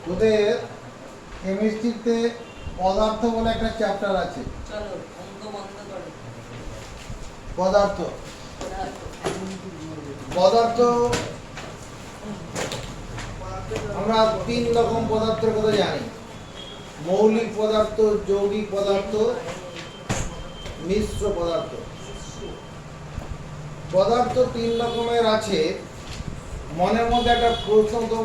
তোদের কেমিস্ট্রিতে পদার্থ বলে একটা চ্যাপ্টার আছে। চলো অঙ্ক বন্ধ করো। পদার্থ পদার্থ আমরা তিন রকম পদার্থের কথা জানি: মৌলিক পদার্থ, যৌগিক পদার্থ, মিশ্র পদার্থ। পদার্থ তিন রকমের আছে। মনের মধ্যে একটা প্রশ্ন তো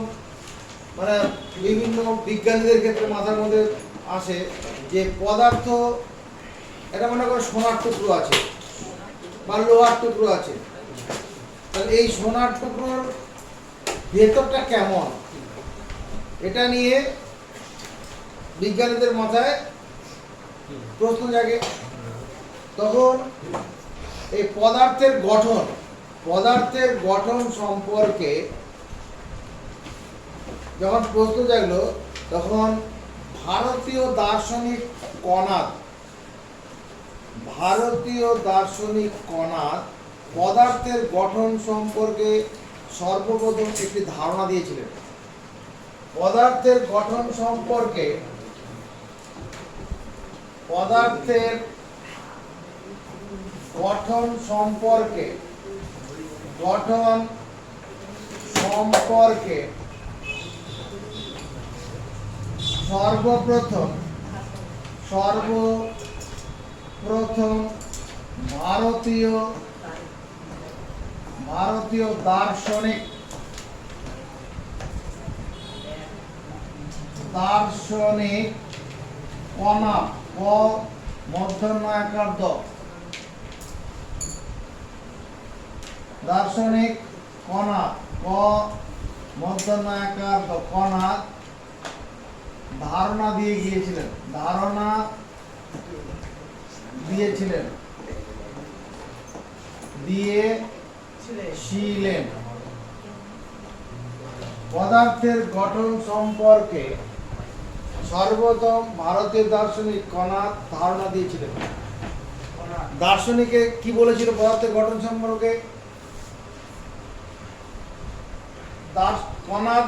মানে বিভিন্ন বিজ্ঞানীদের ক্ষেত্রে মাথার মধ্যে আসে যে পদার্থ, এটা মনে করো সোনার টুকরো আছে বা লোহার টুকরো আছে, তাহলে এই সোনার টুকরোর ভেতরটা কেমন, এটা নিয়ে বিজ্ঞানীদের মাথায় প্রশ্ন জাগে। তখন এই পদার্থের গঠন সম্পর্কে যখন প্রশ্ন জাগলো, তখন ভারতীয় দার্শনিক কণাদ পদার্থের গঠন সম্পর্কে সর্বপ্রথম একটি ধারণা দিয়েছিলেন। পদার্থের গঠন সম্পর্কে সর্বপ্রথম ভারতীয় দার্শনিক কণাদ দার্শনিক কণাদ ধারণা দিয়েছিলেন পদার্থের গঠন সম্পর্কে সর্বপ্রথম ভারতীয় দার্শনিক কণাদ ধারণা দিয়েছিলেন। দার্শনিকে কি বলেছিল পদার্থের গঠন সম্পর্কে? কণাদ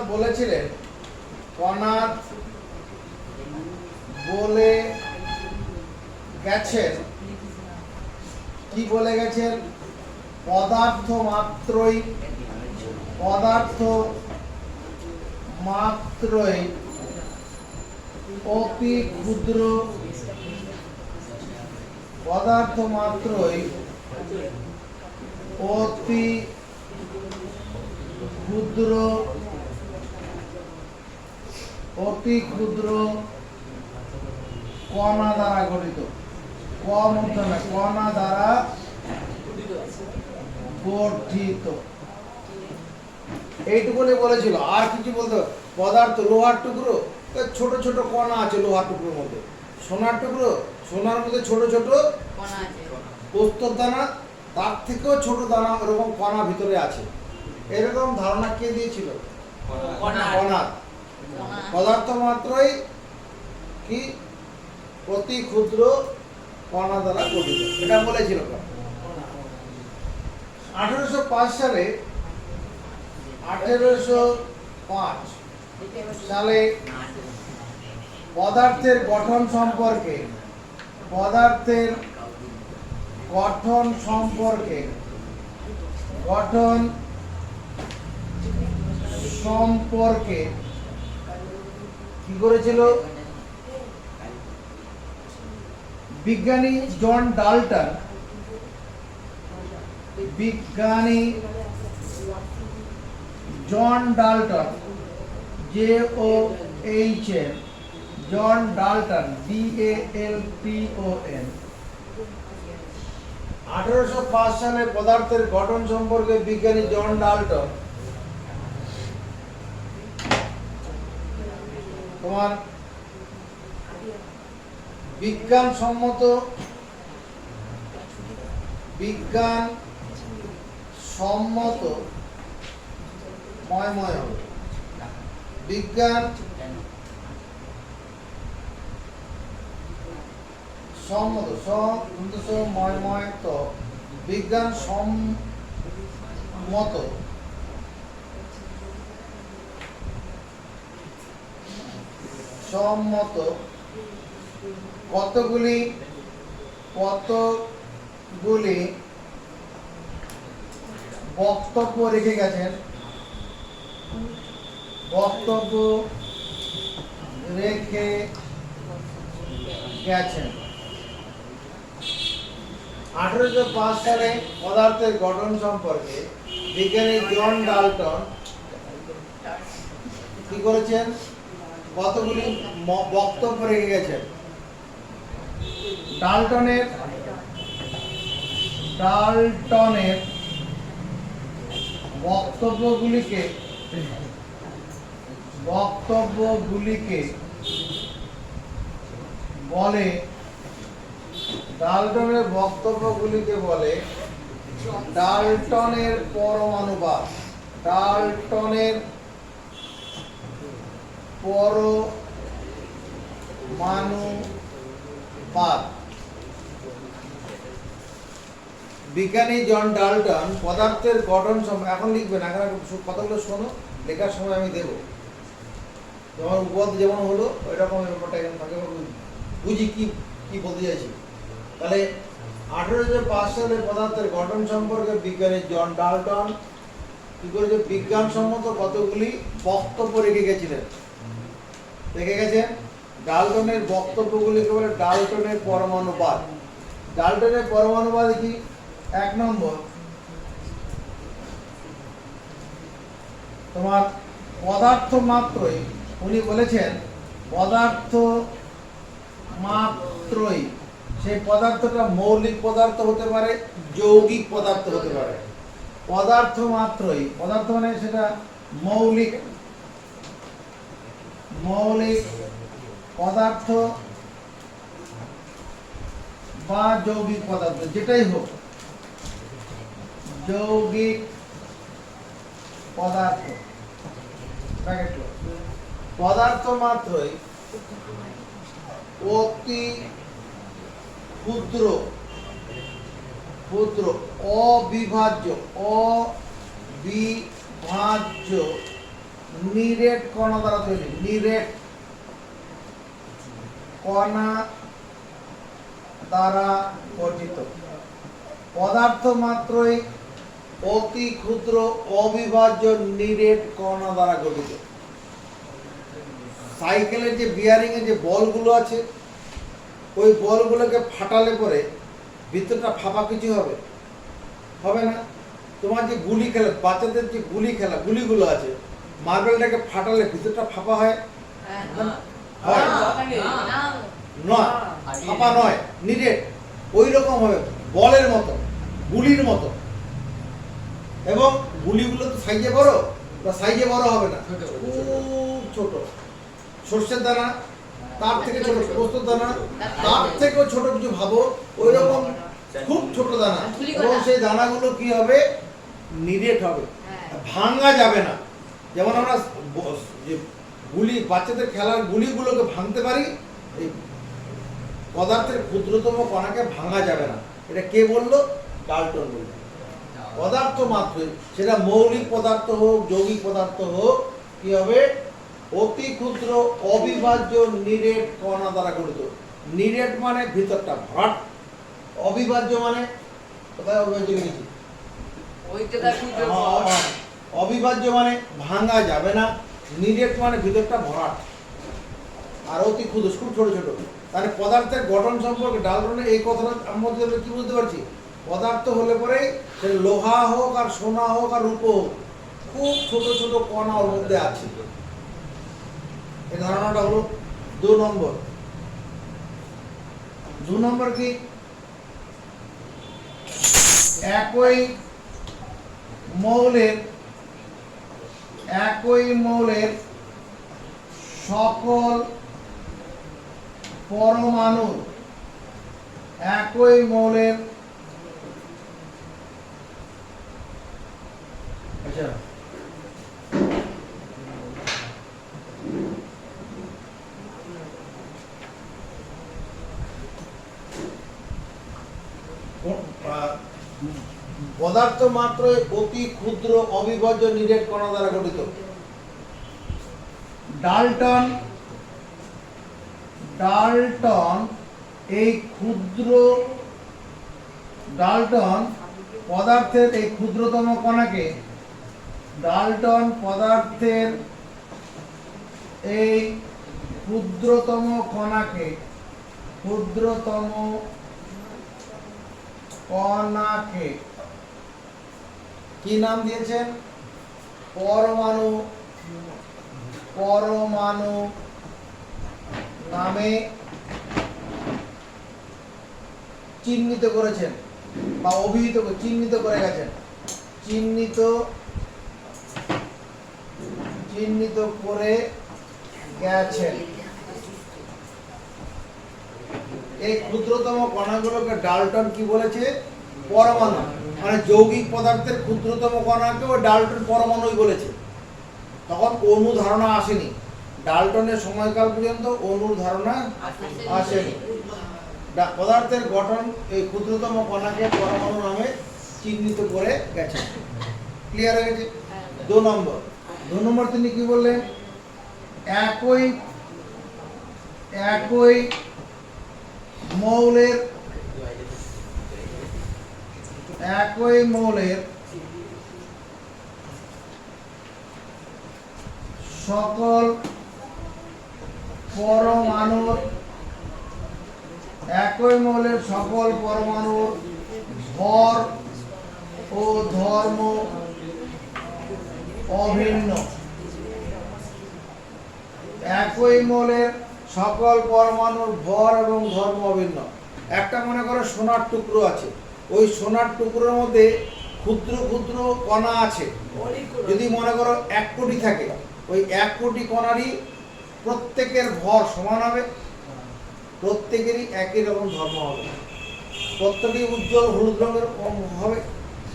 বলে গেছেন পদার্থ মাত্রই অতি ক্ষুদ্র কণা দ্বারা গঠিত। কণা দ্বারা গঠিত, এইটুকুনি বলেছিল। আর কিছু বলতো? পদার্থ লোহার টুকরো, ছোট ছোট কণা আছে লোহার টুকরোর মধ্যে। সোনার টুকরো, সোনার মধ্যে ছোট ছোট প্রস্তর দানা, তার থেকেও ছোট দানা এরকম কণা ভিতরে আছে। এরকম ধারণা কে দিয়েছিল? কণাদ। পদার্থ মাত্রই কি অতি ক্ষুদ্র কণা দ্বারা গঠিত, এটা বলেছিল। 1805 সালে পদার্থের গঠন সম্পর্কে কি করেছিল? বিজ্ঞানী John Dalton JOHN John Dalton DALTON 1805 সালে পদার্থের গঠন সম্পর্কে বিজ্ঞানী জন ডাল্টন তোমার বিজ্ঞানসম্মত সম্মত কতগুলি বক্তব্য রেখে গেছেন, বক্তব্য রেখে গেছেন। 1805 সালে পদার্থের গঠন সম্পর্কে বিজ্ঞানী জন ডাল্টন কি করেছেন? কতগুলি বক্তব্য রেখে গেছেন। ডাল্টনের বক্তব্যগুলিকে বলে ডাল্টনের বক্তব্যগুলিকে বলে ডাল্টনের পরমাণুবাদ। ডাল্টনের পরমাণুবাদ। বিজ্ঞানী জন ডাল্টন পদার্থের গঠন এখন লিখবেন, এখন কথাগুলো শোনো, লেখার সময় আমি দেবো। যেমন উপপাদ্য যেমন হলো ওই রকম ব্যাপারটা এখানে থাকে, বুঝি কি কি বলতে চাইছি। তাহলে 1805 সালে পদার্থের গঠন সম্পর্কে বিজ্ঞানী জন ডাল্টন কি করেছে? বিজ্ঞানসম্মত কতগুলি বক্তব্য রেখে গেছিলেন, রেখে গেছেন। ডাল্টনের বক্তব্যগুলিকে বলে ডাল্টনের পরমাণুবাদ। ডাল্টনের পরমাণুবাদ কি? 1 নম্বর, তোমার পদার্থ মাত্রই, উনি বলেছেন পদার্থ মাত্রই, সেই পদার্থটা মৌলিক পদার্থ হতে পারে, যৌগিক পদার্থ হতে পারে। পদার্থ মাত্রই, পদার্থ মানে সেটা মৌলিক পদার্থ বা যৌগিক পদার্থ, যেটাই হোক, যৌগিক পদার্থ। পদার্থ মাত্রই অতি ক্ষুদ্র অবিভাজ্য নিরেট কণা দ্বারা তৈরি। নিরেট কণা দ্বারা গঠিত। পদার্থ মাত্রই অতি ক্ষুদ্র অবিভাজ্য নিরেট কণা দ্বারা গঠিত। সাইকেলের যে বিয়ারিং এর যে বলগুলো আছে, ওই বলগুলোকে ফাটালে পরে ভিতরটা ফাঁপা কিছু হবে? হবে না। তোমার যে গুলি খেলা, বাচ্চাদের যে গুলিগুলো আছে, মার্বেলটাকে ফাটালে ভিতরটা ফাঁপা হয়? হয় নয়, ফাঁপা নয়, নিরেট। ওই রকম হবে, বলের মতো, গুলির মতো। এবং গুলিগুলো তো সাইজে বড় হবে না, খুব ছোট। সর্ষের দানা তার থেকে ছোট, পোস্তর দানা তার থেকেও ছোট কিছু ভাবো, ওই রকম খুব ছোট দানা। এবং সেই দানাগুলো কি হবে? নিরেট হবে, ভাঙা যাবে না। যেমন আমরা যে গুলি, বাচ্চাদের খেলার গুলিগুলোকে ভাঙতে পারি, এই পদার্থের ক্ষুদ্রতম কণাকে ভাঙা যাবে না। এটা কে বললো? ডাল্টন বলল। পদার্থ মাত্রই, সেটা মৌলিক পদার্থ হোক, যৌগিক পদার্থ হোক, কি হবে? অতি ক্ষুদ্র অবিভাজ্য নিরেট কণা দ্বারা গঠিত। নিরেট মানে ভিতরটা ভরাট, অবিভাজ্য মানে কোথায় অবিভাজ্য লিখেছি? অবিভাজ্য মানে ভাঙা যাবে না, নিরেট মানে ভিতরটা ভরাট, আর অতি ক্ষুদ্র, খুব ছোট ছোট। তাহলে পদার্থের গঠন সম্পর্কে ডাল্টনের এই কথাটা আমরা কি বুঝতে পারছি? পদার্থ হলে পরে সে লোহা হোক আর সোনা হোক আর রূপো হোক, খুব ছোট ছোট কণা ওর মধ্যে আছে। এই ধারণাটা হলো 2 নম্বর। 2 নম্বর কি? একই মৌলের সকল পরমাণু, একই মৌলের আচ্ছা পদার্থ মাত্রই অতি ক্ষুদ্র অবিভাজ্য নিরেট কণা দ্বারা গঠিত। ডাল্টন ডাল্টন এই ক্ষুদ্র ডাল্টন পদার্থের এই ক্ষুদ্রতম কণাকে ডাল্টন পদার্থের এই ক্ষুদ্রতম কণাকে কি নাম দিয়েছেন? পরমাণু নামে চিহ্নিত করেছেন বা চিহ্নিত করে গেছেন। চিহ্নিত করে গেছেন। এই ক্ষুদ্রতম কণাগুলোকে ডাল্টন কি বলেছে? পরমাণু। মানে যৌগিক পদার্থের ক্ষুদ্রতম কণাকে ও ডাল্টন পরমাণুই বলেছে। তখন অণু ধারণা আসেনি। ডাল্টনের সময়কাল পর্যন্ত অণুর ধারণা আসেনি। পদার্থের গঠন এই ক্ষুদ্রতম কণাকে পরমাণু নামে চিহ্নিত করে গেছে। ক্লিয়ার হয়ে গেছে? 2 নম্বর তিনি কি বললেন? একই মৌলের সকল পরমাণুর ভর ও ধর্ম অভিন্ন। একই মৌলের সকল পরমাণুর ভর এবং ধর্ম অভিন্ন। একটা মনে করো সোনার টুকরো আছে, ওই সোনার টুকরোর মধ্যে ক্ষুদ্র ক্ষুদ্র কণা আছে। যদি মনে করো 1 কোটি থাকে, ওই 1 কোটি কণারই প্রত্যেকের ভর সমান হবে, প্রত্যেকেরই একই রকম ধর্ম হবে, প্রত্যেকেরই উজ্জ্বল হলুদ রঙের হবে,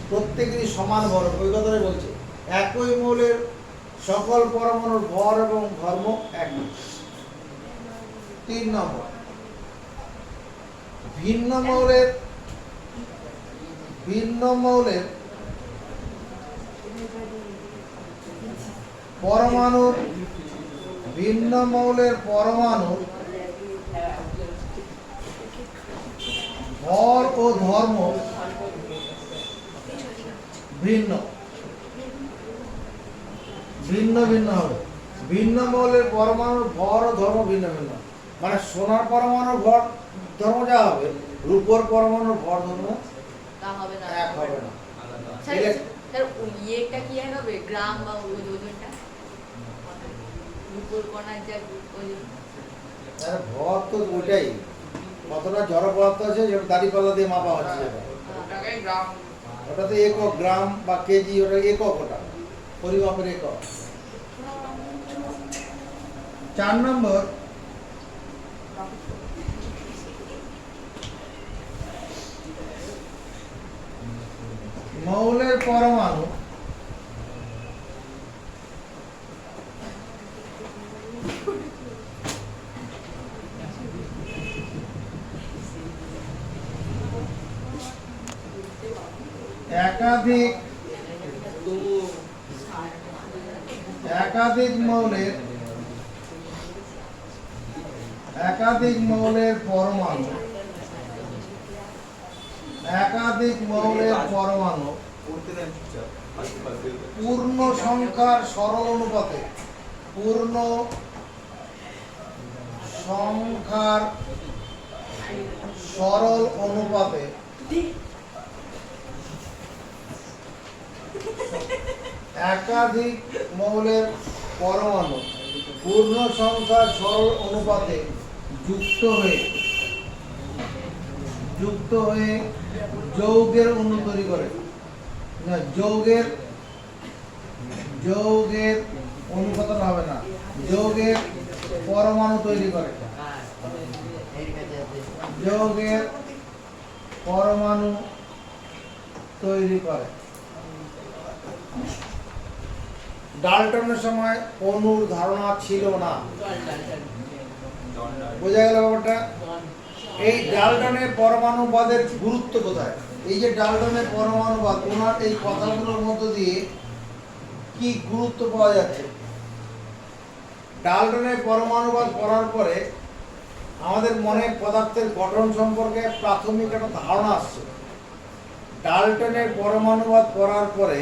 প্রত্যেকেরই সমান ভর। ওই কথাটাই বলছে, একই মৌলের সকল পরমাণুর ভর এবং ধর্ম এক। 3 নম্বর, ভিন্ন মৌলের পরমাণুর ভর ও ধর্ম ভিন্ন হবে। ভিন্ন মৌলের পরমাণুর ভর ও ধর্ম ভিন্ন ভিন্ন। মানে সোনার পরমাণুর ভর ধর্ম যা হবে, রূপোর পরমাণুর ভর ধর্ম এক হবে না। স্যার ইয়েটা কি হবে? গ্রাম বা ওজনটা রূপোর কণার যা ওজন, ভর তো ওইটাই, কতটা জড় পদার্থ আছে যেটা দাড়িপাল্লা দিয়ে মাপা হচ্ছে। ওটা তো একক, গ্রাম বা কেজি, ওটা একক, ওটা পরিমাপের একক। 4 নম্বর, মৌলের পরমাণু একাধিক মৌলের পরমাণু পূর্ণ সংখ্যার সরল অনুপাতে একাধিক মৌলের পরমাণু পূর্ণ সংখ্যার সরল অনুপাতে যুক্ত হয়ে যৌগের অণু তৈরি করে। না, যৌগের অনুপাতটা হবে না, যৌগের পরমাণু তৈরি করে। যৌগের পরমাণু তৈরি করে। ডাল্টনের সময় অণুর ধারণা ছিল না। বোঝা গেল ব্যাপারটা? এই ডাল্টনের পরমাণুবাদের গুরুত্ব কোথায়? এই যে ডাল্টনের পরমাণুবাদ, ওনার এই কথাগুলোর মধ্য দিয়ে কি গুরুত্ব পাওয়া যাচ্ছে? ডাল্টনের পরমাণুবাদ পড়ার পরে আমাদের মনে পদার্থের গঠন সম্পর্কে প্রাথমিক একটা ধারণা আসছে। ডাল্টনের পরমাণুবাদ পড়ার পরে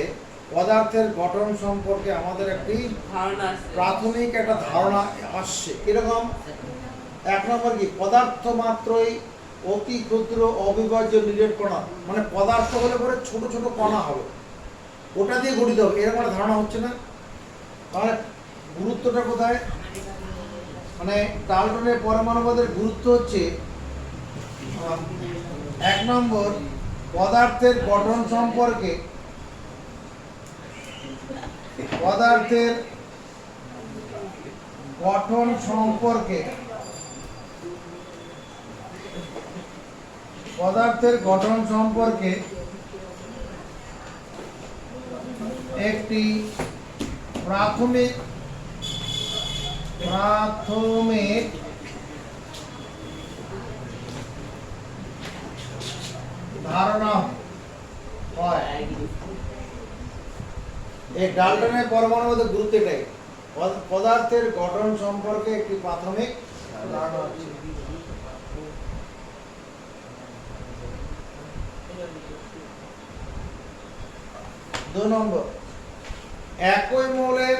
পদার্থের গঠন সম্পর্কে আমাদের একটি প্রাথমিক একটা ধারণা আসছে। এরকম এক নম্বর কি, পদার্থ মাত্রই অতি ক্ষুদ্র অবিভাজ্য নিরেট কণা, মানে পদার্থ হলে পরে ছোট ছোট কণা হবে, ওটা দিয়ে গঠিত হবে, এরকম একটা ধারণা হচ্ছে না? তাহলে গুরুত্বটা কোথায়? মানে ডাল্টনের পরমাণুবাদের গুরুত্ব হচ্ছে এক নম্বর, পদার্থের গঠন সম্পর্কে পদার্থের গঠন সম্পর্কে পদার্থের গঠন সম্পর্কে একটি প্রাথমিক ধারণা হয়। এই ডাল্টনের পরমাণুবাদের গুরুত্ব এটাই, পদার্থের গঠন সম্পর্কে একটি প্রাথমিক ধারণা হচ্ছে। দুই নম্বর, একই মৌলের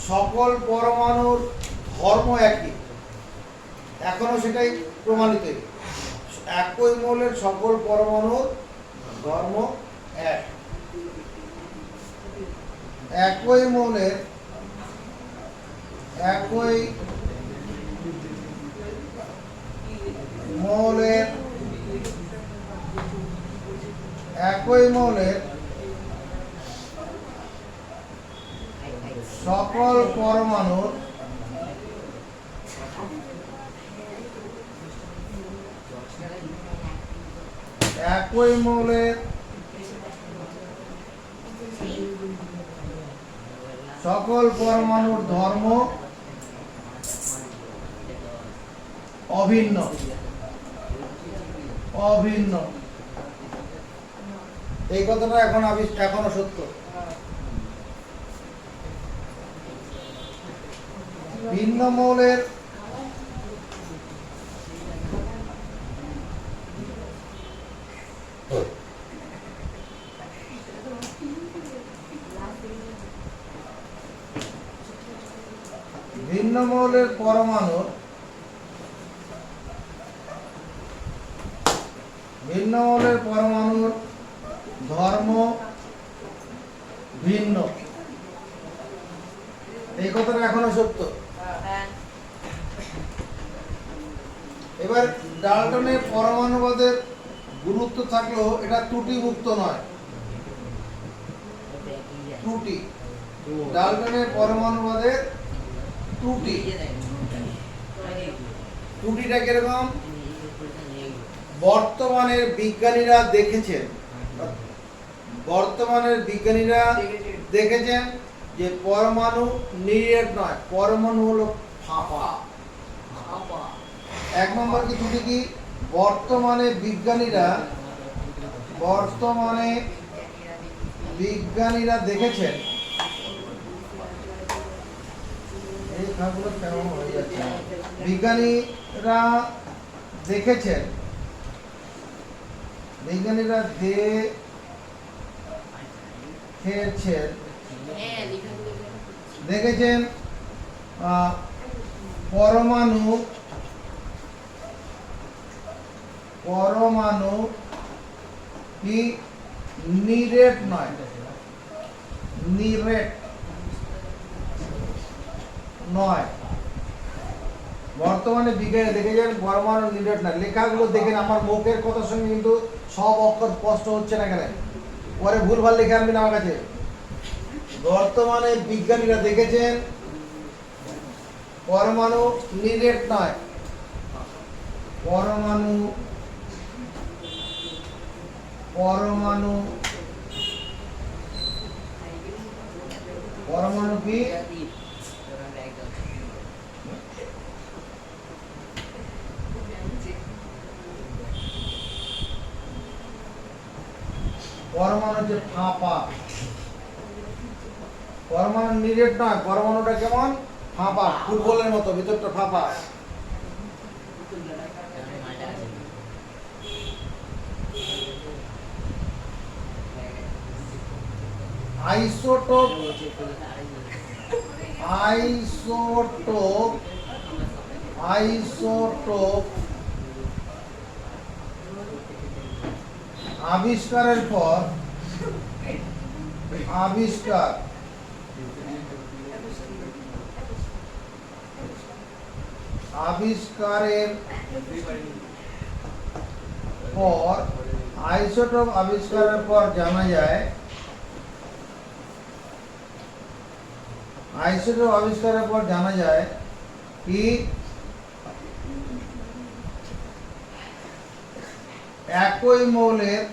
সকল পরমাণুর ধর্ম একই, এখনো সেটাই প্রমাণিত। একই মৌলের সকল পরমাণুর ধর্ম এক। একই মৌলের সকল পরমাণুর একই মৌলের সকল পরমাণুর ধর্ম অভিন্ন। এই কথাটা এখনো সত্য। ভিন্ন মৌলের পরমাণুর ধর্ম ভিন্ন, এই কথাটা এখনো সত্য। এবার ডাল্টনের পরমাণুবাদের গুরুত্ব থাকলেও এটা ত্রুটিমুক্ত নয়। ডাল্টনের পরমাণুবাদের ত্রুটিটা কিরকম? বর্তমানের বিজ্ঞানীরা দেখেছেন যে পরমাণু নিরেট নয়, পরমাণু হলো ফাঁপা। এক নম্বর কি ত্রুটি কি? বর্তমানে বিজ্ঞানীরা দেখেছেন, বিজ্ঞানীরা দেখেছেন পরমাণু কি নিরেট নয়, বর্তমানে বিজ্ঞানী দেখেছেন পরমাণু নিরেট নয়। লেখাগুলো দেখেন, আমার মুখের কথার সঙ্গে কিন্তু সব অক্ষর স্পষ্ট হচ্ছে না কেন? পরে ভুলভাল লিখে আনবেন আমার কাছে। বর্তমানে বিজ্ঞানীরা দেখেছেন পরমাণু নিরেট নয়, পরমাণু কি পরমাণু যে ফাঁপা, পরমাণু নিরেট নয়, পরমাণুটা কেমন? ফাঁপা, ফুটবলের মতো ভিতরটা ফাঁপা। আইসোটোপ আইসোটোপ আইসোটোপ আবিষ্কারের পর আবিষ্কারের পর আইসোটোপ আবিষ্কারের পর জানা যায় কি একই মৌলের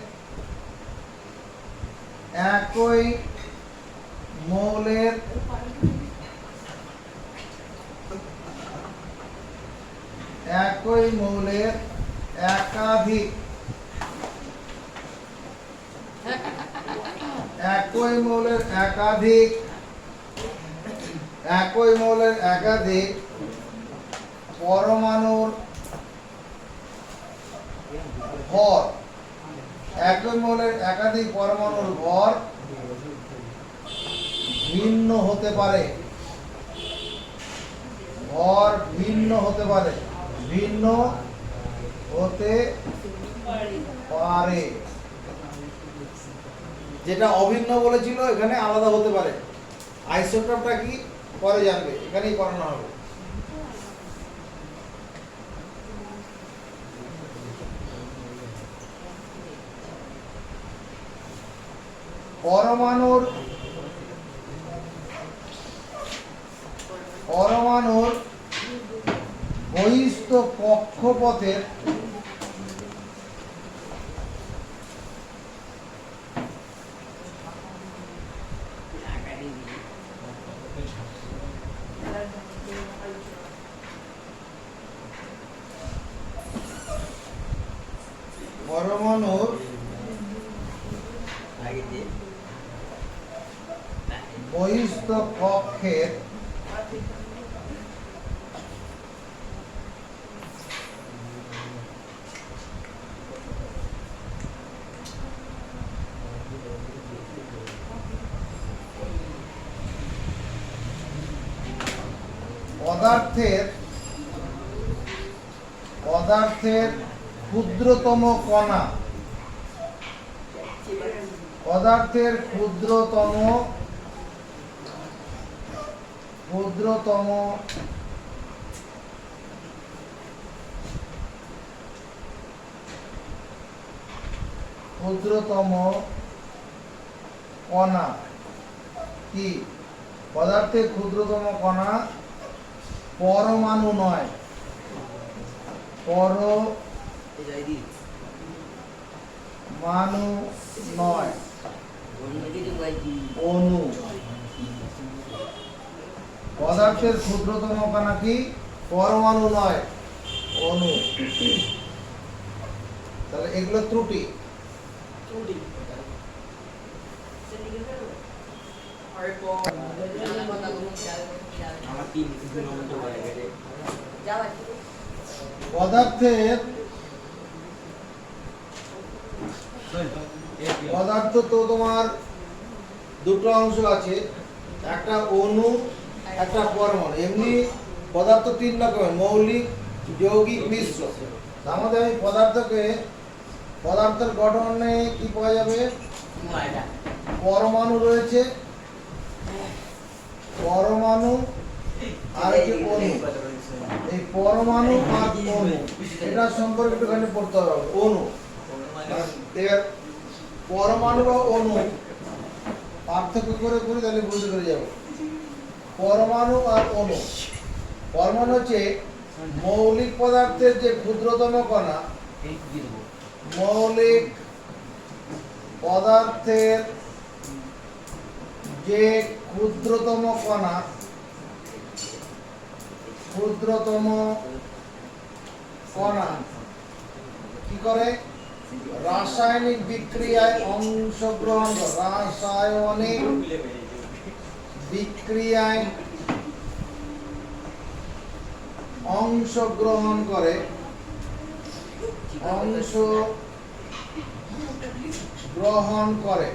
একাধিক পরমাণুর ভর ভিন্ন হতে পারে যেটা অভিন্ন বলেছিল এখানে আলাদা হতে পারে। আইসোটোপটা কি পরে জানবে, এখানেই করানো হবে। পরমাণুর বহিস্থ কক্ষপথের বহিস্থ কক্ষের পদার্থের ক্ষুদ্রতম কণা কি? পদার্থের ক্ষুদ্রতম কণা পরমাণু নয়, অণু। পদার্থের ক্ষুদ্রতম কণা কি? পরমাণু নয়, অণু। তাহলে এগুলো ত্রুটি। পদার্থ তো তোমার দুটো অংশ আছে, একটা অণু, একটা পরমাণু। এমনি পদার্থ তিন রকমের, মৌলিক, যৌগিক, মিশ্র। তার মধ্যে আমি পদার্থের গঠনে কি পাওয়া যাবে? পরমাণু রয়েছে, পরমাণু আর কি অণু। এই পরমাণু আর অণু এটা সম্পর্কে একটুখানি পড়তে হবে। অণু পরমাণু বা অণু পার্থক্য করে তাহলে বুঝতে পেরে যাবো। পরমাণু আর অণু। পরমাণু হচ্ছে মৌলিক পদার্থের যে ক্ষুদ্রতম কণা, মৌলিক পদার্থের যে ক্ষুদ্রতম কণা কি করে? রাসায়নিক বিক্রিয়ায় অংশগ্রহণ করে অংশ গ্রহণ করে।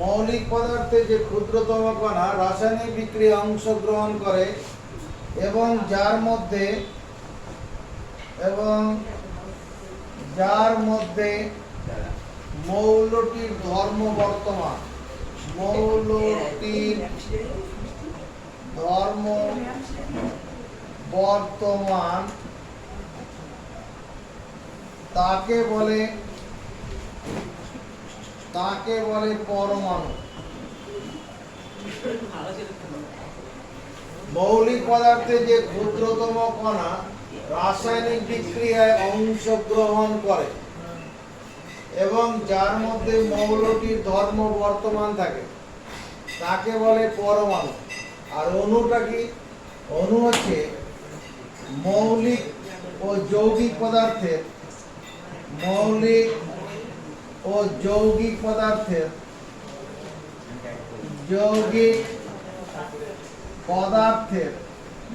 মৌলিক পদার্থে যে ক্ষুদ্রতম কণা রাসায়নিক বিক্রিয়ায় অংশগ্রহণ করে এবং যার মধ্যে মৌলটির ধর্ম বর্তমান, মৌলটির ধর্ম বর্তমান তাকে বলে পরমাণু। মৌলিক পদার্থে যে ক্ষুদ্রতম কণা রাসায়নিক বিক্রিয়ায় অংশগ্রহণ করে এবং যার মধ্যে মৌলটির ধর্ম বর্তমান থাকে তাকে বলে পরমাণু। আর অণুটা কি? অণু হচ্ছে মৌলিক ও যৌগিক পদার্থের মৌলিক ও যৌগিক পদার্থের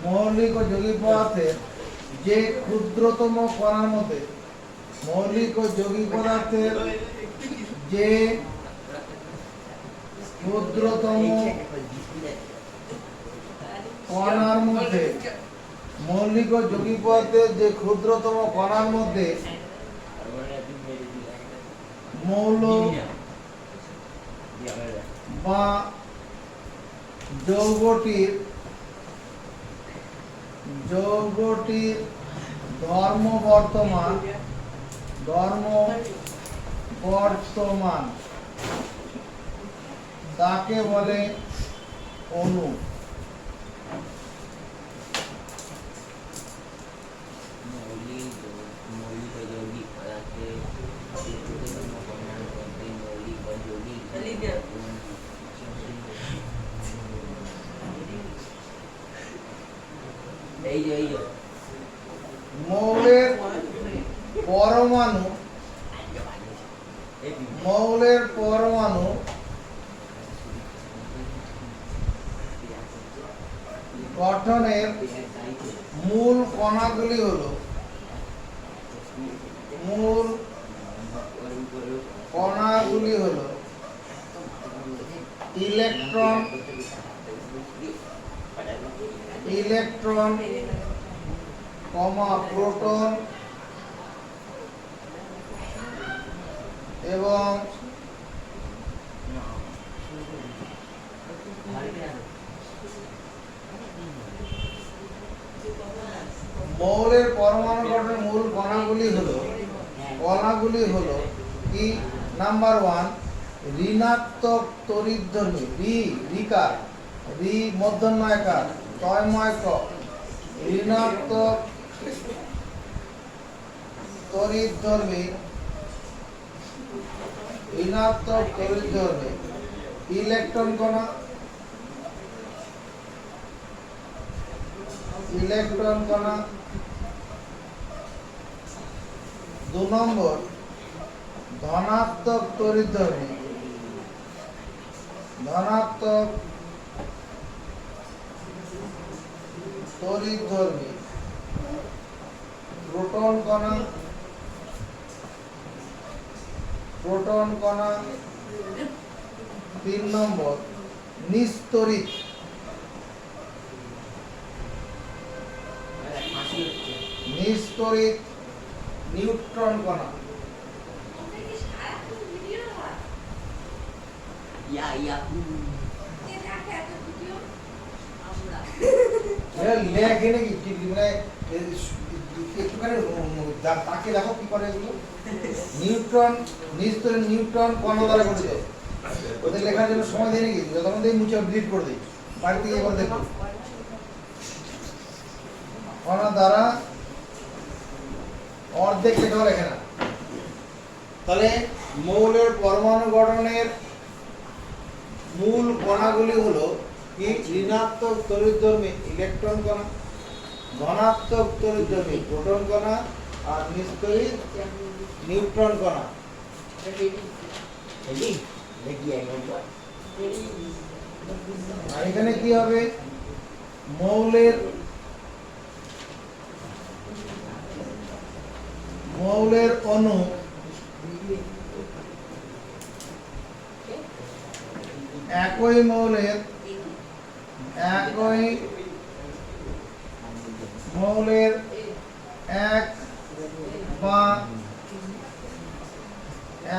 মৌলিক ও যৌগিক পদার্থের যে ক্ষুদ্রতম কণার মধ্যে মৌলিক ও যৌগিক পদার্থের যে ক্ষুদ্রতম কণার মধ্যে মৌলিক ও যৌগিক পদার্থের যে ক্ষুদ্রতম কণার মধ্যে মৌল বা যৌগটির ধর্ম বর্তমান তাকে বলে অণু। মৌলের পরমাণু গঠনের মূল কণাগুলি হলো ইলেকট্রন, প্রোটন এবং মৌলের পরমাণু গঠনের মূল কণাগুলি হলো কি? নাম্বার 1 ঋণাত্মক তড়িৎধর্মী, রি মধ্যময়কার তয়ময় ক, ঋণাত্মক তড়িৎধর্মী ইলেকট্রন কণা, 2 নম্বর ধনাত্মক তড়িৎধর্মী প্রোটন কণা, 3 নম্বর নিস্তড়িত নিউট্রন কণা। লেখে নাকি মানে একটুখানি তাকে দেখো কি করে এগুলো। নিউট্রন কণা দ্বারা গঠিত। ওদের লেখার জন্য সময় দিয়ে নাকি যতক্ষণ দিয়ে মুছে ডিলিট করে দিই, বাড়ি থেকে এবার দেখো। কণা দ্বারা অর্ধেক লেখাও লেখে না। তাহলে মৌলের পরমাণু গঠনের মূল কণাগুলি হলো কি? ঋণাত্মক তড়িৎধর্মী ইলেকট্রন কণা, ধনাত্মক তড়িৎধর্মী প্রোটন কণা আর নিস্তড়িত নিউট্রন কণা। আর এখানে কি হবে? মৌলের মৌলের অণু একই মৌলের এক বা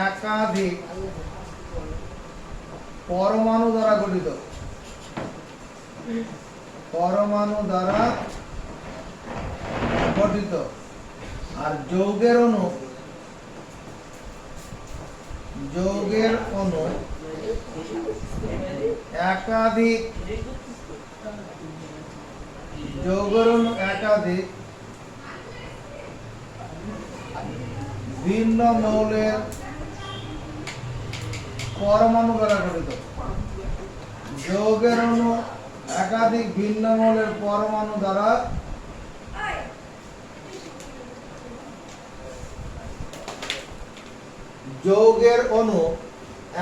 একাধিক পরমাণু দ্বারা গঠিত। আর যৌগের অণু একাধিক ভিন্ন মৌলের পরমাণু দ্বারা গঠিত। যৌগের অণু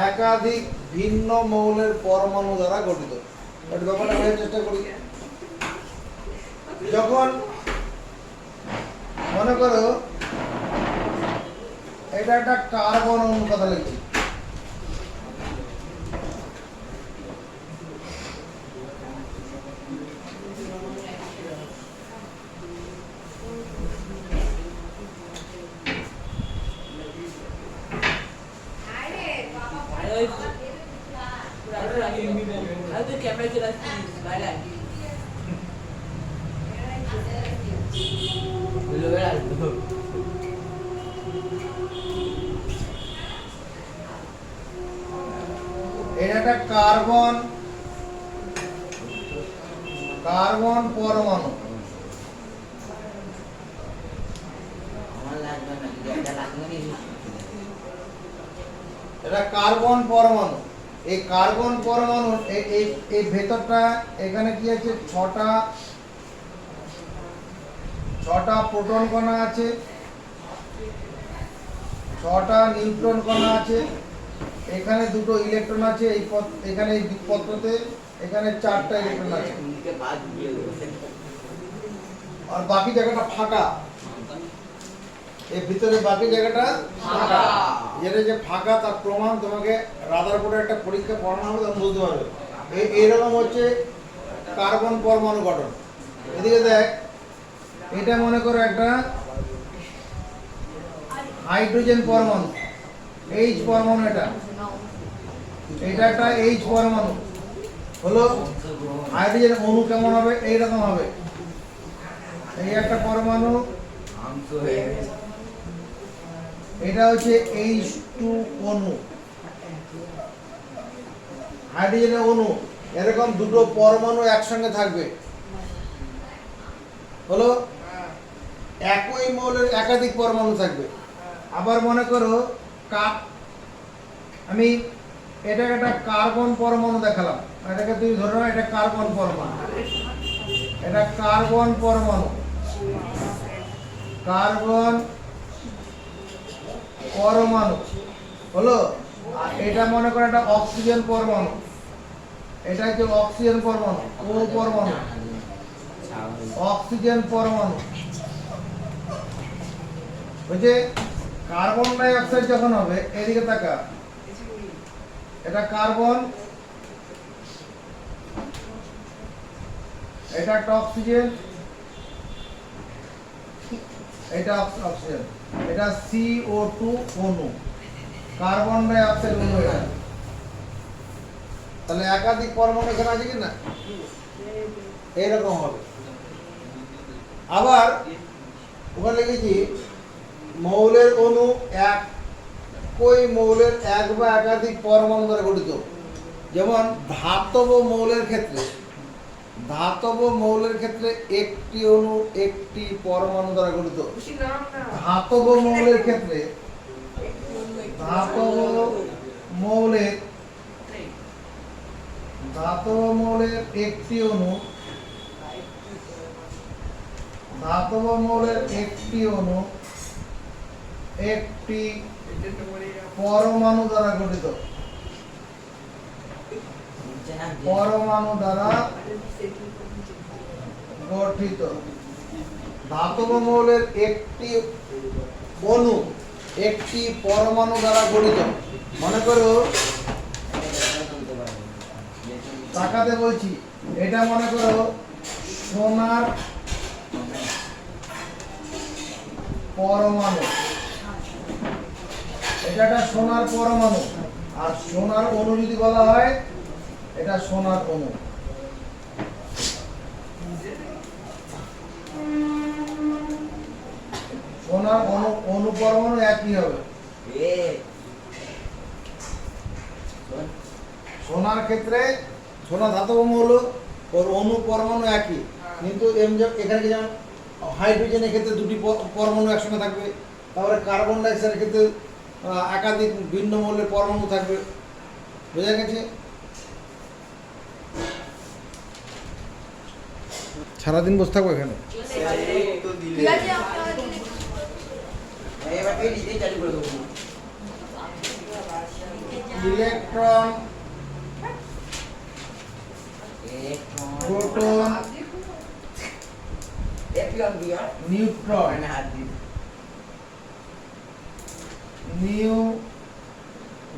একাধিক ভিন্ন মৌলের পরমাণু দ্বারা গঠিত। একটু ব্যাপারটা বোঝার চেষ্টা করি। যখন মনে করো এটা একটা কার্বন অণুর কথা লিখছি, এটা একটা কার্বন পরমাণু। এটা কার্বন পরমাণু। এই কার্বন পরমাণু এই ভেতরটা এখানে কি আছে, ছটা প্রোটন কণা আছে, 6টা নিউট্রন কণা আছে, এখানে 2টো ইলেকট্রন আছে, এখানে এই পত্রতে এখানে 4টা ইলেকট্রন আছে, আর বাকি জায়গাটা ফাঁকা। এর ভিতরে বাকি জায়গাটা ফাঁকা। যেটা যে ফাঁকা তার প্রমাণ তোমাকে রাদারফোর্ডের একটা পরীক্ষা পড়ানো হবে, তখন বুঝতে পারবে। এইরকম হচ্ছে কার্বন পরমাণু গঠন। এদিকে দেখ, এটা মনে করো একটা হাইড্রোজেন পরমাণু, H পরমাণু। এটা একটা H পরমাণু হলো। হাইড্রোজেন অণু কেমন হবে, এইরকম হবে। এই একটা পরমাণু, এটা হচ্ছে H2 অণু, হাইড্রোজেনের অণু। এরকম 2টো পরমাণু একসঙ্গে থাকবে হলো। একই মৌলের একাধিক পরমাণু থাকবে। আবার মনে করো আমি এটা একটা কার্বন পরমাণু দেখালাম, এটাকে তুমি ধরে নাও এটা কার্বন পরমাণু। এটা কার্বন পরমাণু হলো। আর এটা মনে করো একটা অক্সিজেন পরমাণু। এটা হচ্ছে অক্সিজেন পরমাণু, ও পরমাণু, অক্সিজেন পরমাণু। বুঝছে? কার্বন ডাই অক্সাইড যখন হবে, এদিকে তাকা, এটা কার্বন, এটা একটা অক্সিজেন, এটা অক্সিজেন, এটা CO2 অণু, কার্বন ডাই অক্সাইড অণু। এটা তাহলে একাধিক পরমাণু এখানে আছে কি না, এইরকম হবে। আবার ওখানে লিখেছি মৌলের অণু একই মৌলের এক বা একাধিক পরমাণু দ্বারা গঠিত। যেমন ধাতব মৌলের ক্ষেত্রে একটি অণু একটি পরমাণু দ্বারা গঠিত। ধাতব মৌলের ক্ষেত্রে একটি অণু একটি পরমাণু দ্বারা গঠিত। ধাতব মৌলের একটি অণু একটি পরমাণু দ্বারা গঠিত। মনে করো তাকাতে বলছি, এটা মনে করো সোনার পরমাণু, এটা একটা সোনার পরমাণু। আর সোনার অণু যদি বলা হয়, এটা সোনার অণু। সোনার অণু অণু পরমাণু একই হবে। সোনার ক্ষেত্রে সোনা ধাতব মৌল, ওর অণু পরমাণু একই, কিন্তু এখানে কি যেমন হাইড্রোজেনের ক্ষেত্রে দুটি পরমাণু একসঙ্গে থাকবে, তারপরে কার্বন ডাইঅক্সাইডের ক্ষেত্রে একাধিক ভিন্ন মৌলের পরমাণু থাকবে। বোঝা গেছে? সারাদিন বসে থাকবো এখানে। ঠিক আছে আপনারা এবার এই দিকে চালু করে দেবো। Electron, proton, neutron,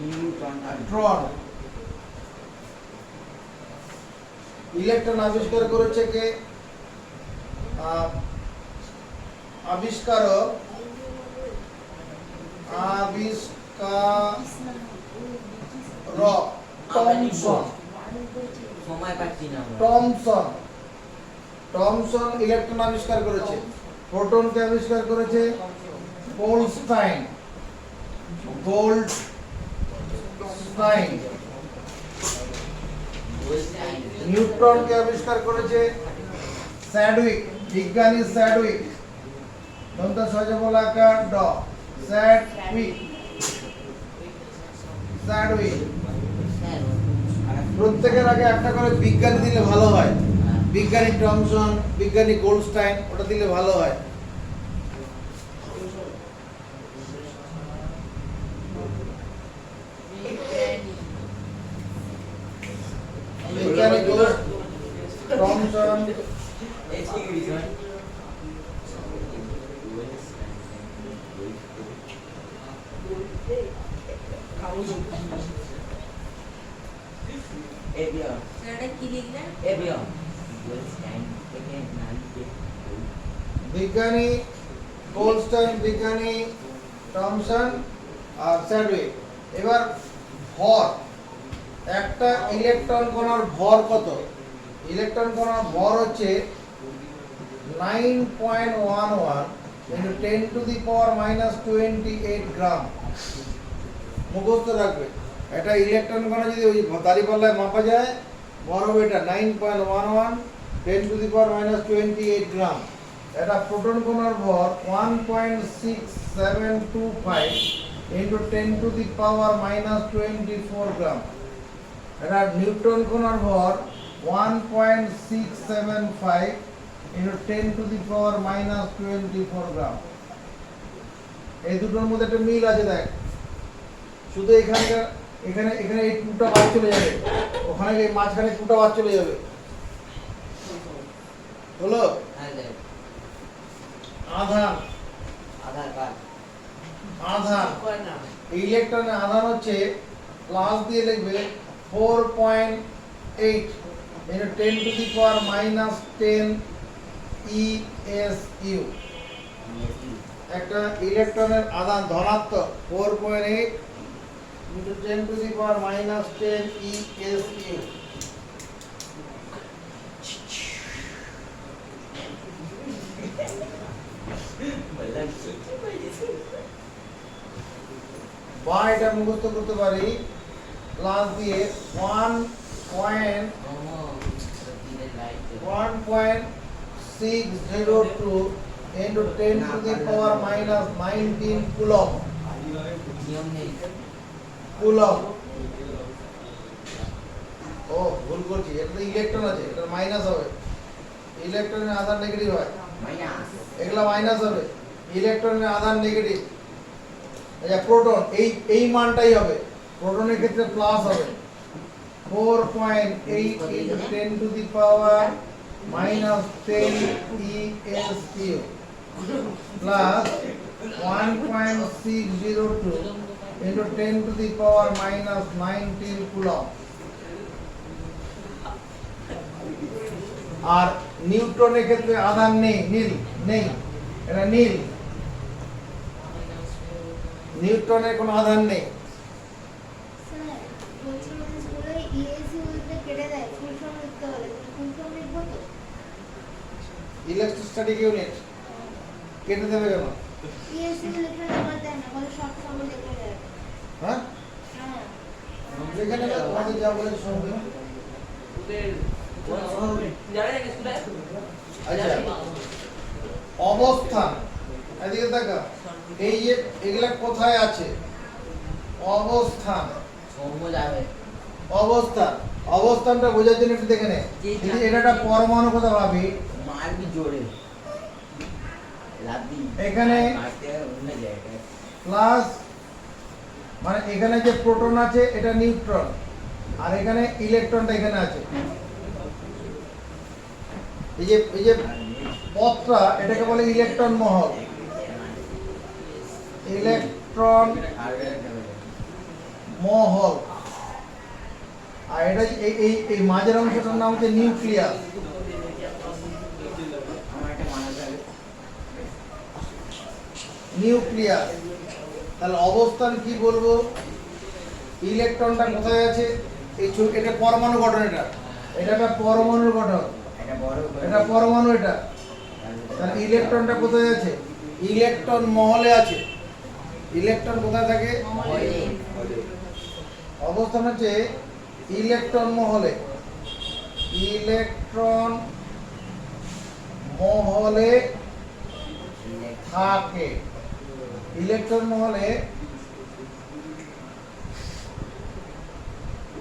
neutron. Electron আবিষ্কার করেছে কে? আবিষ্কারক টমসন। সময় পাচ্ছি না আমরা। টমসন ইলেকট্রন আবিষ্কার করেছে। প্রোটনকে আবিষ্কার করেছে গোল্ডস্টাইন। নিউট্রনকে আবিষ্কার করেছে স্যাডউইক, বিজ্ঞানী স্যাডউইক। দন্ত সজবলাকার ড, স্যাডউইক। প্রত্যেকের আগে একটা করে বিজ্ঞানী দিলে ভালো হয়। বিজ্ঞানী টমসন, বিজ্ঞানী গোল্ডস্টাইন, ওটা দিলে ভালো হয়। বিজ্ঞানী টমসন, এটা কি লিখলেন? বিজ্ঞানী গোল্ডস্টাইন, বিজ্ঞানী টমসন আর স্যাডউইক। এবার ভর, একটা ইলেকট্রন কণার ভর কত? ইলেকট্রন কণার ভর হচ্ছে 9.11 into 10 to the power minus 28 গ্রাম। মুখস্থ রাখবে, এটা ইলেকট্রন কণা যদি ওই দাঁড়িপাল্লায় মাপা যায়, ভর হবে এটা 9.11 10 to the power minus 28 গ্রাম। এটা প্রোটন কণার ভর 1.6725 into 10 to the power minus 24 গ্রাম। এটা নিউট্রন কণার ভর 1.675 into 10 to the power minus 24 গ্রাম। এই দুটোর মধ্যে একটা মিল আছে, দেখ। শুধু এখানে এখানে এই টুটা বাদ চলে যাবে, ওখানে এই মাঝখানে টুটা বাদ চলে যাবে। হলো? আধান, আধান ইলেকট্রনের আধান হচ্ছে, প্লাস দিয়ে লিখবে 4.8 into 10 to the power minus 10 ESU। একটা ইলেকট্রনের আধান ধনাত্মক 4.8 into 10 to the power minus 10 ESU। বা এটা মুখস্থ করতে পারি প্লাস দিয়ে 1.602 into 10 to the power minus 19 coulomb. Coulomb. ও ভুল করছি, এটা ইলেকট্রন আছে, এটা মাইনাস হবে। ইলেকট্রনের আধান নেগেটিভ হয়, এগুলা মাইনাস হবে। ইলেকট্রনের আধান নেগেটিভ। আচ্ছা, প্রোটন এই মানটাই হবে, প্রোটনের ক্ষেত্রে প্লাস হবে 4.8 into 10 to the power minus 10 ESU plus 1.602 into 10 to the power minus 19 coulomb। আর নিউটনের ক্ষেত্রে আধান নেই, নেই, এটা নীল। নিউটনের কোনো আধান নেই। স্যার বলছিলাম স্কুলে ইএসি বলতে কেটে দেয় ফুল ফর্ম লিখতে বলে ফুল ফর্ম লিখবো তো ইলেকট্রোস্ট্যাটিক ইউনিট কেটে দেবে কেন? ইএসি লিখলে নাম্বার দেয় না বলে শর্ট ফর্মে লিখে দেয় হ্যাঁ, হ্যাঁ যেখানে তোমাদের যা বলেছে শুনবে। আচ্ছা, অবস্থান, এদিকে দেখা, এই যে এগুলা কোথায় আছে? অবস্থান, অবস্থান, অবস্থানটা বোঝার জন্য একটু দেখে নে। যদি এটা একটা পরমাণু কথা ভাবি, মারবি জোরে লাদি এখানে মারতে অন্য জায়গায় প্লাস, মানে এখানে যে প্রোটন আছে এটা নিউট্রন, আর এখানে ইলেকট্রনটা এখানে আছে। এই যে পথটা, এটাকে বলে ইলেকট্রন মহল, ইলেকট্রন মহল। আর এটা এই মাঝের অংশটার নাম হচ্ছে নিউক্লিয়াস। আমার একটা মানা যাবে নিউক্লিয়াস। তাহলে অবস্থান কি বলবো? ইলেকট্রনটা কোথায় আছে? এই এটা পরমাণু গঠন, এটা একটা পরমাণুর গঠন, এটা বড় এটা পরমাণু এটা। তাহলে ইলেকট্রনটা কোথায় আছে? ইলেকট্রন মহলে আছে। ইলেকট্রন কোথায় থাকে? অবস্থান হচ্ছে ইলেকট্রন মহলে, ইলেকট্রন মহলে থাকে। ইলেকট্রন মহলে,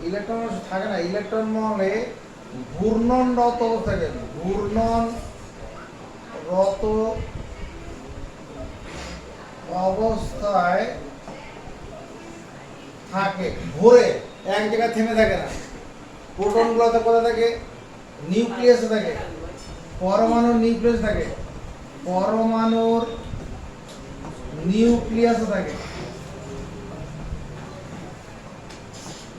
ইলেকট্রন থাকে না, ইলেকট্রন মহলে ঘূর্ণনরত অবস্থায় থাকে, ঘূর্ণনরত অবস্থায় থাকে, ঘোরে, এক জায়গায় থেমে থাকে না। প্রোটনগুলোতে কোথায় থাকে? নিউক্লিয়াসে থাকে, পরমাণুর নিউক্লিয়াস থাকে, পরমাণুর নিউক্লিয়াসে থাকে,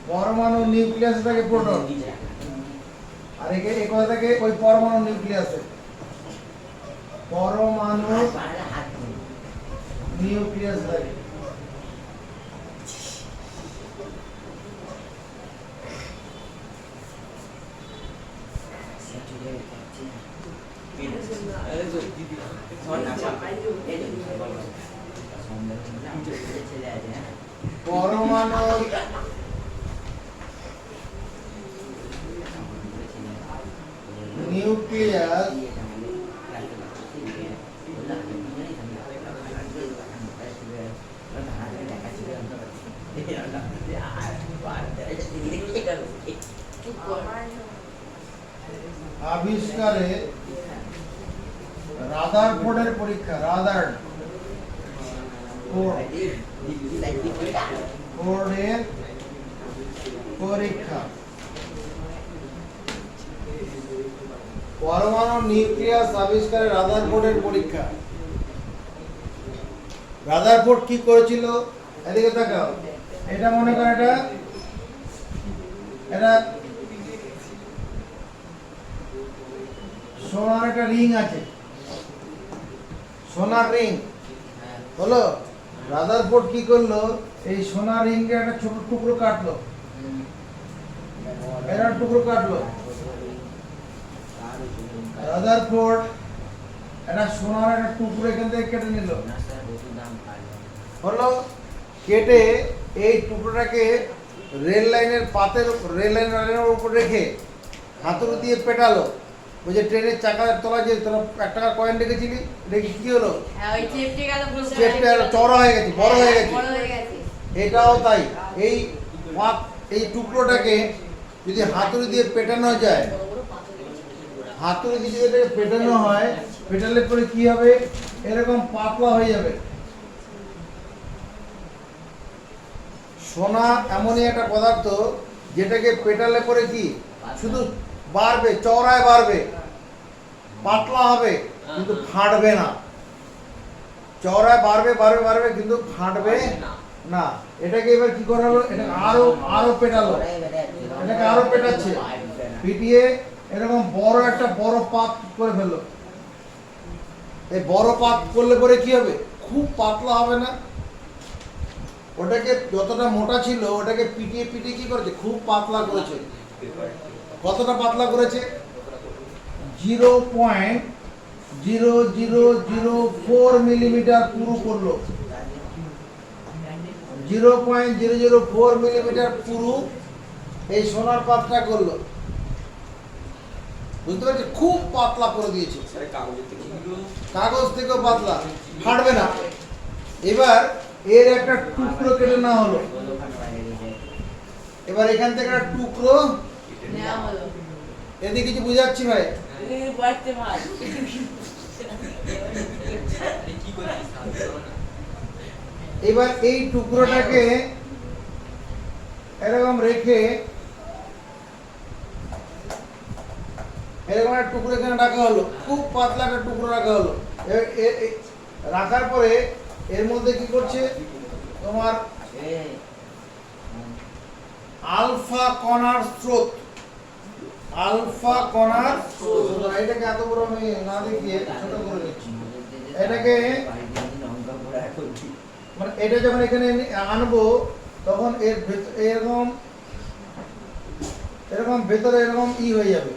পরমাণুর নিউক্লিয়াসে থাকে প্রোটন। আর এ কোথায় থাকে? ওই পরমাণু নিউক্লিয়াসে, পরমাণুর হাত নিউক্লিয়াস থাকে। পরমাণুর নিউক্লিয়াস আবিষ্কারে রাদারফোর্ডের পরীক্ষা, রাদারফোর্ডের পরীক্ষা, পরমাণু নিউক্লিয়াস আবিষ্কারে রাদারফোর্ডের পরীক্ষা। রাদারফোর্ড কি করেছিল? এদিকে তাকাও, এটা মনে করো, এটা সোনার একটা রিং আছে, সোনার রিং হলো। রাদারফোর্ড কি করলো? এই সোনার রিংকে একটা ছোট টুকরো কাটলো, এটা টুকরো কাটলো। রাদারফোর্ড একটা সোনার একটা টুকরো এখান থেকে কেটে নিল, হলো। কেটে এই টুকরোটাকে রেল লাইনের লাইনের উপর রেখে হাতুড়ি দিয়ে পেটালো। ওই যে ট্রেনের চাকার তলা যে তোরা 1 টাকার কয়েন রেখেছিলি, রেখে কি হলো? হ্যাঁ ওই চেপটে গেল পুরো চেপটা চড়া হয়ে গেছে, বড় হয়ে গেছে। বড় হয়ে গেছে। এটাও তাই, এই টুকরোটাকে যদি হাতুড়ি দিয়ে পেটানো যায়, হাতুড়ি দিয়ে যদি এটাকে পেটানো হয়, পেটালে পরে কি হবে? এরকম পাতলা হয়ে যাবে। সোনা এমনই একটা পদার্থ যেটাকে পেটালে পরে কি শুধু বাড়বে, চওড়ায় বাড়বে, পাতলা হবে, কিন্তু ফাটবে না। চওড়ায় বাড়বে বাড়বে বাড়বে কিন্তু ফাটবে না। এটাকে এবার কি করা হলো, এটা আরো আরো পেটালো, এটাকে আরো পেটাচ্ছে, পিটিয়ে এরকম বড় একটা বড় পাত করে ফেললো। এই বড় পাত করলে পরে কি হবে, খুব পাতলা হবে না। ওটাকে যতটা মোটা ছিল ওটাকে পিটিয়ে পিটিয়ে কি করেছে, খুব পাতলা করেছে। কতটা পাতলা করেছে, 0.0004 মিলিমিটার পুরু করলো। 0.004 মিলিমিটার পুরু এই সোনার পাতটা করলো। বুঝতে পারছি, খুব পাতলা করে দিয়েছে, কাগজ থেকেও পাতলা, ফাটবে না। এবার এর একটা টুকরো কেটে নেওয়া হলো। এবার এখান থেকে একটা টুকরো নেওয়া হলো। এদিকে কিছু বুঝাচ্ছি ভাই। এবার এই টুকরোটাকে এরকম রেখে এরকম একটা টুকরো এখানে রাখা হলো, খুব পাতলা একটা টুকরো রাখা হলো। রাখার পরে এর মধ্যে কি করছে, তোমার আলফা কণার স্রোত, আলফা কণার স্রোত। এটাকে এত বড় আমি না দেখিয়ে ছোট করে দিচ্ছি। এটাকে মানে এটা যখন এখানে আনবো তখন এর এরকম এরকম ভেতরে এরকম হয়ে যাবে,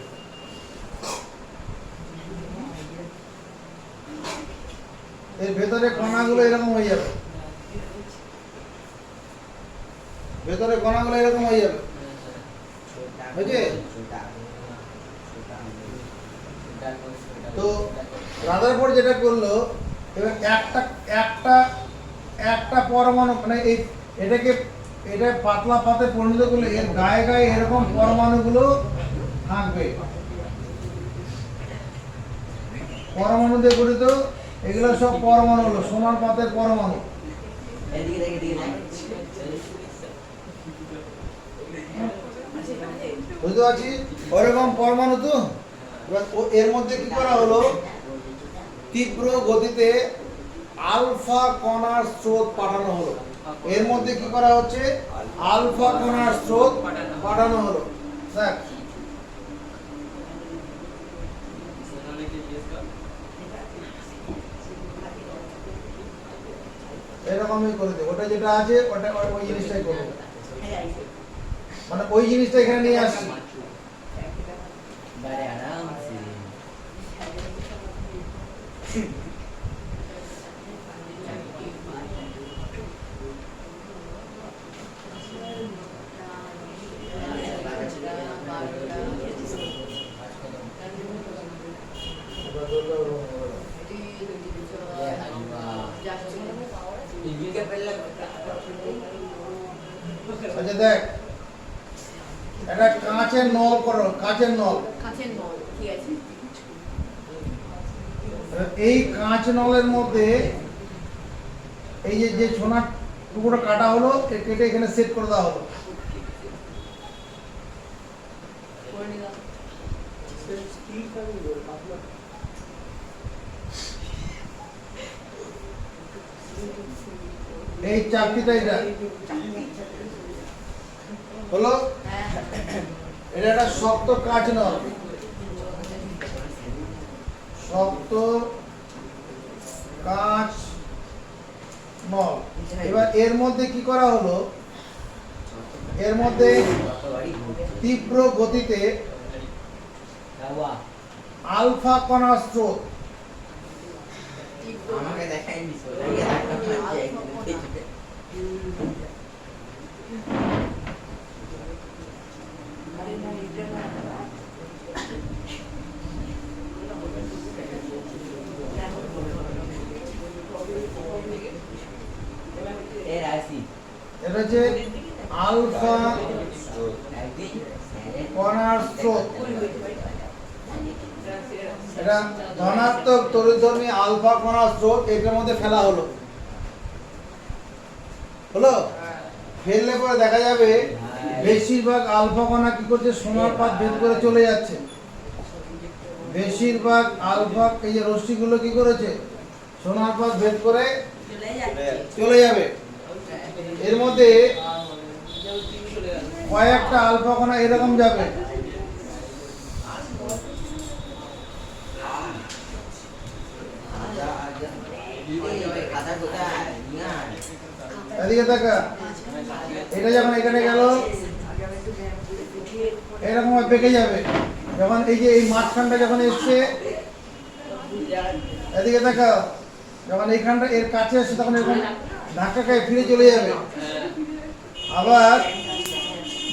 এর ভেতরে কণাগুলো এরকম হয়ে যাবে, ভেতরে কণাগুলো এরকম হয়ে যাবে, বুঝলে? তো রাদারফোর্ড পর যেটা করলো, এবার একটা একটা একটা পরমাণু মানে এটাকে এটা পাতলা পাতে পরিণত করলে এর গায়ে গায়ে এরকম পরমাণুগুলো থাকবে, পরমাণু দিয়ে গঠিত। এগুলো সব পরমাণু হলো সোনার পাতের পরমাণু। বুঝতে পারছি, ওরকম পরমাণু। তো এবার এর মধ্যে কি করা হলো, তীব্র গতিতে আলফা কণার স্রোত পাঠানো হলো। এর মধ্যে কি করা হচ্ছে, আলফা কণার স্রোত পাঠানো হলো। দেখ এরকমই করে দেবো, ওটা যেটা আছে ওটা ওই জিনিসটাই করবো, মানে ওই জিনিসটা এখানে নিয়ে আসছি। আচ্ছা দেখ, এটা কাঁচের নল করো, কাঁচের নল, কাঁচের নল, ঠিক আছে। এই কাঁচ নলের মধ্যে এই যে সোনার টুকরো কাটা হলো, কেটে এখানে সেট করে দেওয়া হলো। করে নিলাম। এই চাকতিটা এটা হলো, হ্যাঁ, এটা একটা শক্ত কাঁচ নল, শক্ত কাঁচ নল। এবার এর মধ্যে কি করা হলো, এর মধ্যে তীব্র গতিতে আলফা কণার স্রোত, আমাকে দেখায়নি এটা হচ্ছে আলফা কণার স্রোত। এটা ধনাত্মক তড়িৎধর্মী আলফা কণার স্রোত এটার মধ্যে ফেলা হলো। হলো, ফেললে পরে দেখা যাবে বেশিরভাগ আলফা কণা কি করছে, সোনার পাত ভেদ করে চলে যাচ্ছে। বেশিরভাগ আলফা এই যে রশ্মিগুলো কি করেছে, সোনার পাত ভেদ করে চলে যাচ্ছে চলে যাবে। এর মধ্যে কয়েকটা আলফা কণা এরকম যাবে, খাতা কোথায় না এদিকে দেখা। এটা যখন এখানে গেল এরকম বেঁকে যাবে। যখন এই যে এই মাঝখানটা যখন এসছে, এদিকে দেখা, যখন এইখানটা এর কাছে এসে তখন এরকম ধাক্কা খায় ফিরে চলে যাবে। আবার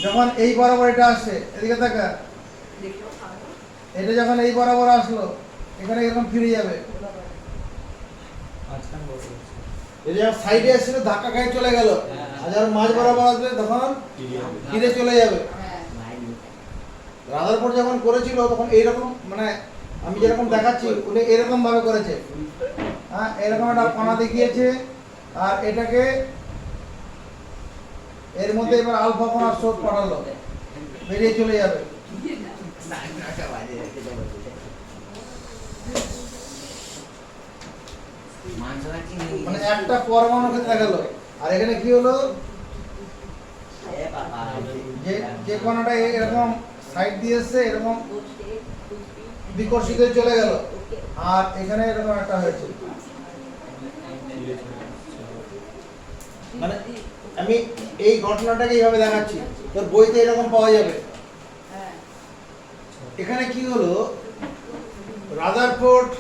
যখন এই বরাবর এটা আসছে, এদিকে দেখা, এটা যখন এই বরাবর আসলো এখানে এরকম ফিরে যাবে। এটা যখন সাইডে এসেছিল ধাক্কা খাই চলে গেল, আর যখন মাঝ বরাবর আসবে তখন ফিরে চলে যাবে। রাদারফোর্ড যখন করেছিল তখন এইরকম, মানে আমি যেরকম দেখাচ্ছি উনি এরকম ভাবে করেছে। হ্যাঁ, এরকম একটা কণা দেখিয়েছে, আর এটাকে এর মধ্যে এবার আলফা কণার স্রোত পাঠালো, বেরিয়ে চলে যাবে। মানে একটা পরমাণু ক্ষেত্রে গেল। আর এখানে কি হলো, যে যে কণাটা এরকম সাইড দিয়ে এসছে এরকম বিকর্ষিত হয়ে চলে গেল, আর এখানে এরকম একটা হয়েছে। মানে আমি এই ঘটনাটাকে এইভাবে দেখাচ্ছি, তোর বইতে এরকম পাওয়া যাবে। এখানে কি হলো, রাদারফোর্ড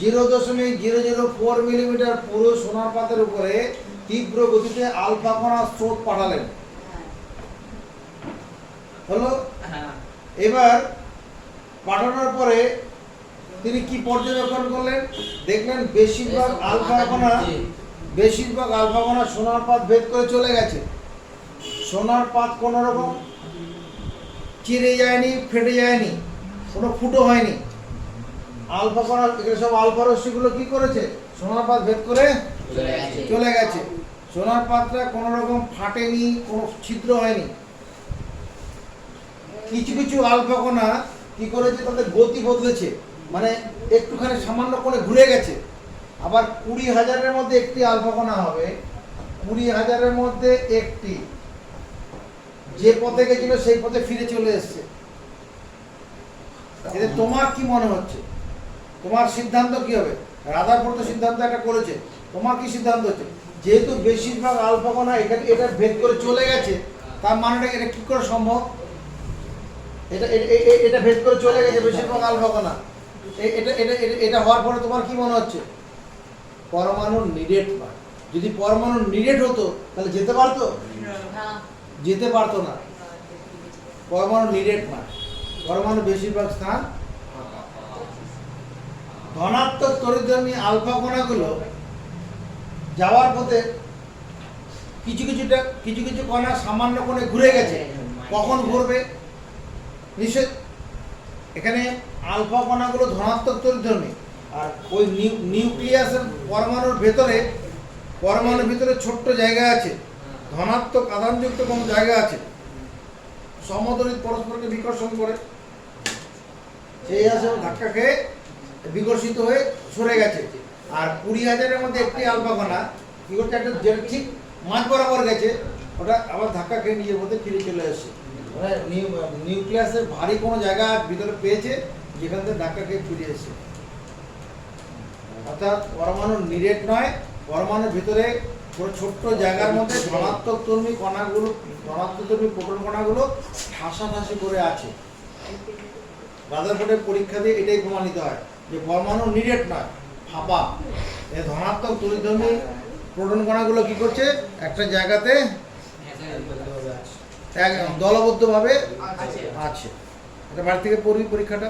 0.004 মিলিমিটার পুরো সোনার পাতের উপরে তীব্র গতিতে আলফা কণার স্রোত পাঠালেন। হলো, এবার পাঠানোর পরে তিনি কি পর্যবেক্ষণ করলেন, দেখলেন বেশিরভাগ আলফা কণা সোনার পাত ভেদ করে চলে গেছে। সোনার পাত কোনো রকম চিরে যায়নি, ফেটে যায়নি, কোনো ফুটো হয়নি। আলফা কণা, এগুলো সব আলফা রশ্মিগুলো কি করেছে, সোনার পাত ভেদ করে চলে গেছে। সোনার পাতটা কোনো রকম ফাটেনি, কোনো ছিদ্র হয়নি। কিছু কিছু আলফা কণা কি করেছে, তাদের গতি বদলেছে, মানে একটুখানি সামান্য করে ঘুরে গেছে। আবার 20,000-এর মধ্যে একটি আলফা কণা হবে, 20,000-এর মধ্যে একটি যে পথে গেছিল সেই পথে ফিরে চলে এসছে। এতে তোমার কি মনে হচ্ছে, তোমার সিদ্ধান্ত কি হবে? রাদারফোর্ড তো সিদ্ধান্ত একটা করেছে, তোমার কি সিদ্ধান্ত হচ্ছে? যেহেতু বেশিরভাগ আলফা কণা এখানে এটা ভেদ করে চলে গেছে, তার মানেটা এটা কি করে সম্ভব? এটা ভেদ করে চলে গেছে বেশিরভাগ আলফা কণা। এটা হওয়ার পরে তোমার কি মনে হচ্ছে? পরমাণু নিরেট নয়। যদি পরমাণু নিরেট হতো তাহলে যেতে পারতো? যেতে পারতো না। পরমাণু নিরেট নয়, পরমাণু বেশিরভাগ স্থান ধনাত্মক তড়িৎধর্মী আলফা কণাগুলো যাওয়ার পথে কিছু কিছু কণা সামান্য কোণে ঘুরে গেছে। কখন ঘুরবে? নিশ্চয় এখানে আলফা কণাগুলো ধনাত্মক তড়িৎধর্মী, আর ওই নিউক্লিয়াসের পরমাণুর ভিতরে ছোট্ট জায়গা আছে, ধনাত্মক আধানযুক্ত কোনো জায়গা আছে, সমতড়িৎ পরস্পরকে বিকর্ষণ করে, সেই আসে ধাক্কা খেয়ে বিকর্ষিত হয়ে সরে গেছে। আর 20,000-এর মধ্যে একটি আলফা কণা কি করছে, একটা যেটা ঠিক মাঝ বরাবর গেছে, ওটা আবার ধাক্কা খেয়ে নিজের মধ্যে ফিরে চলে আসছে। মানে নিউক্লিয়াসের ভারী কোনো জায়গা ভিতরে পেয়েছে, যেখান থেকে ধাক্কা খেয়ে ফিরে এসছে। অর্থাৎ পরমাণু নিরেট নয়, পরমাণুর ভিতরে পুরো ছোট্ট জায়গার মধ্যে ধনাত্মক তড়িৎ প্রোটন কণাগুলো ঠাসাঠাসি করে আছে। রাদারফোর্ডের পরীক্ষা দিয়ে এটাই প্রমাণিত হয় যে পরমাণু নিরেট নয়, ফাঁপা। এই ধনাত্মক তড়িৎধর্মী প্রোটন কণাগুলো কি করছে, একটা জায়গাতে দলবদ্ধভাবে আছে। এটা বাড়ি থেকে পড়বি পরীক্ষাটা।